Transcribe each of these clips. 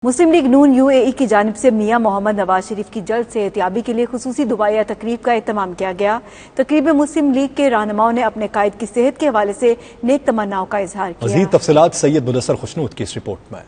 मुस्लिम league नून UAE की जानिब से मियां मोहम्मद नवाज शरीफ की जल्द सेहतियाबी के लिए खुसूसी दुआया तकरीब का एहतमाम किया गया। तकरीब में मुस्लिम लीग के रहनुमाओं ने अपने कायद की सेहत के हवाले से नेक तमन्नाओं का इजहार किया। मज़ीद तफसीलात सैयद मुदस्सर खुशनूद की इस रिपोर्ट में।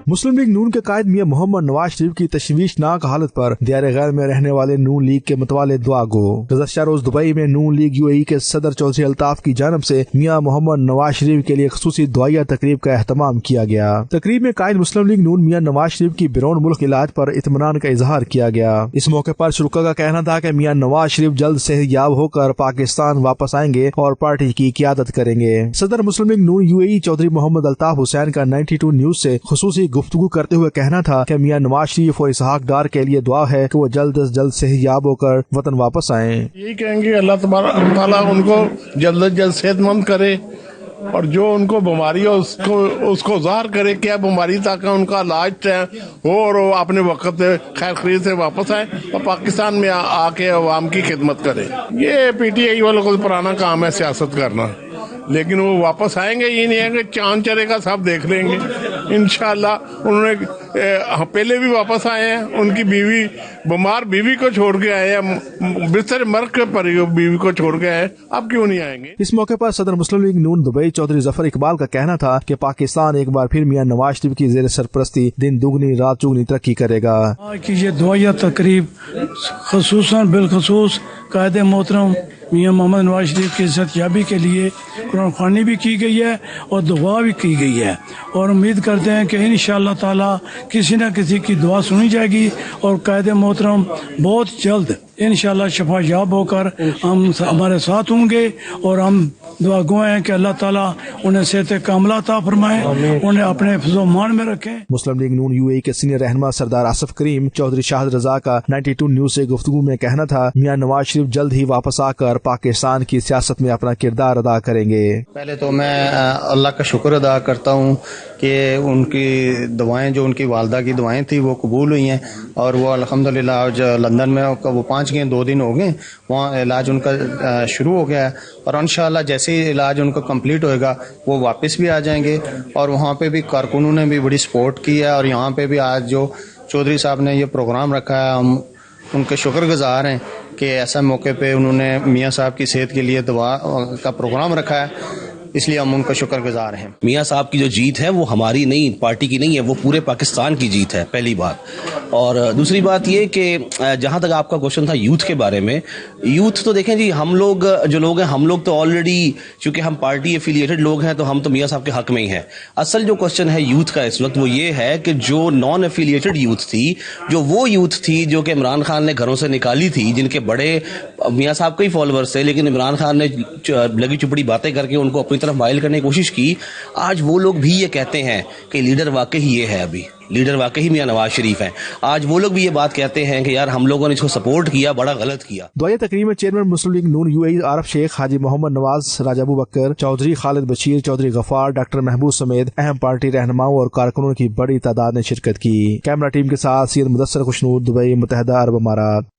मुस्लिम लीग नून के कायद मियां मोहम्मद नवाज शरीफ की तशवीशनाक हालत पर दियार गैर में रहने वाले नून लीग के मतवाले दुआ गो। गुज़श्ता रोज दुबई में नून लीग यूएई के सदर चौधरी अल्ताफ की जानब से मियां मोहम्मद नवाज शरीफ के लिए खुसूसी दुआया तकरीब का एहतमाम किया गया। तकरीब में कायद मुस्लिम लीग नून मियां नवाज शरीफ की बैरून मुल्क इलाज पर इत्मीनान का इजहार किया गया। इस मौके पर शुरा का कहना था कि मियां नवाज शरीफ जल्द सेहतयाब होकर पाकिस्तान वापस आएंगे और पार्टी की क़ियादत करेंगे। सदर मुस्लिम लीग नून यूएई चौधरी मोहम्मद अल्ताफ हुसैन का 92 न्यूज से खुसूसी गुफ्तगू करते हुए कहना था कि मियां नवाज शरीफ और इसहाक डार के लिए दुआ है कि वो जल्द से जल्द सेहतयाब होकर वतन वापस आए। यही कहेंगे अल्लाह ताला उनको जल्द से जल्द सेहतमंद करे और जो उनको बीमारी है उसको ज़ाहिर करे क्या बीमारी, ताकि उनका इलाज हो और वो अपने वक्त खैर खरीद से वापस आए और पाकिस्तान में आके अवाम की खिदमत करे। ये पीटीआई वालों को पुराना काम है सियासत करना, लेकिन वो वापस आएंगे। ये नहीं है कि चांद चलेगा सब देख लेंगे इंशाल्लाह। उन्होंने पहले भी वापस आए हैं, उनकी बीवी बीमार बीवी को छोड़ के आए हैं, बिस्तर मर्ग पर बीवी को छोड़ के आए, अब क्यों नहीं आएंगे। इस मौके पर सदर मुस्लिम लीग नून दुबई चौधरी जफर इकबाल का कहना था कि पाकिस्तान एक बार फिर मियां नवाज शरीफ की जेर सरपरस्ती दिन दुगनी रात चुगनी तरक्की करेगा। कि ये दुआया तकरीब खसूसन बिलखसूस कायद मोहतरम मियां मोहम्मद नवाज शरीफ की सेहतयाबी के लिए कुरान ख़वानी भी की गई है और दुआ भी की गई है, और उम्मीद करते हैं कि इंशाअल्लाह ताला किसी न किसी की दुआ सुनी जाएगी और कायद मोहतरम बहुत जल्द इंशाअल्लाह शफायाब होकर हम हमारे साथ होंगे। और हम दुआ गो हैं कि अल्लाह ताला उन्हें सेहत कामला अता फरमाए, उन्हें अपने हिफ्ज़-ओ-मान में रखें। मुस्लिम लीग नून यूएई के सीनियर रहनुमा सरदार आसिफ करीम चौधरी शाहिद रजा का 92 न्यूज से गुफ्तगू में कहना था मियां नवाज शरीफ जल्द ही वापस आकर पाकिस्तान की सियासत में अपना किरदार अदा करेंगे। पहले तो मैं अल्लाह का शुक्र अदा करता हूँ कि उनकी दुआएं, जो उनकी वालदा की दुआएं थी वो कबूल हुई हैं और वो अल्हम्दुलिल्लाह आज लंदन में वो पहुँच गए, 2 दिन हो गए, वहाँ इलाज उनका शुरू हो गया है और इंशाअल्लाह जैसे ही इलाज उनका कंप्लीट होएगा वो वापस भी आ जाएंगे। और वहाँ पे भी कारकुनों ने भी बड़ी सपोर्ट की है और यहाँ पे भी आज जो चौधरी साहब ने ये प्रोग्राम रखा है, हम उनके शुक्रगुजार हैं कि ऐसा मौके पे उन्होंने मियाँ साहब की सेहत के लिए दुआ का प्रोग्राम रखा है, इसलिए हम उनका शुक्रगुजार हैं। मियाँ साहब की जो जीत है वो हमारी नहीं, पार्टी की नहीं है, वो पूरे पाकिस्तान की जीत है, पहली बात। और दूसरी बात ये कि जहाँ तक आपका क्वेश्चन था यूथ के बारे में, यूथ तो देखें जी, हम लोग जो लोग हैं, हम लोग तो ऑलरेडी चूंकि हम पार्टी एफिलिएटेड लोग हैं तो हम तो मियाँ साहब के हक में ही हैं। असल जो क्वेश्चन है यूथ का इस वक्त वो ये है कि जो नॉन एफिलिएटेड यूथ थी, जो वो यूथ थी जो कि इमरान खान ने घरों से निकाली थी, जिनके बड़े मियाँ साहब के ही फॉलोअर्स थे, लेकिन इमरान खान ने लगी चुपड़ी बातें करके उनको अपनी तरफ माइल करने की कोशिश की, आज वो लोग भी ये कहते हैं कि लीडर वाकई ये है, अभी लीडर वाकई मियां नवाज शरीफ हैं। आज वो लोग भी ये बात कहते हैं कि यार हम लोगों ने इसको सपोर्ट किया, बड़ा गलत किया। दुआया तकरीब में चेयरमैन मुस्लिम लीग नून यूएई आरफ शेख, हाजी मोहम्मद नवाज, राजा अबू बकर चौधरी, खालिद बशीर, चौधरी गफार, डॉक्टर महबूब समेत अहम पार्टी रहनुमाओं और कारकुनों की बड़ी तादाद ने शिरकत की। कैमरा टीम के साथ सैयद मुदस्सर खुशनूद, दुबई, मुत्तहदा अरब अमारात।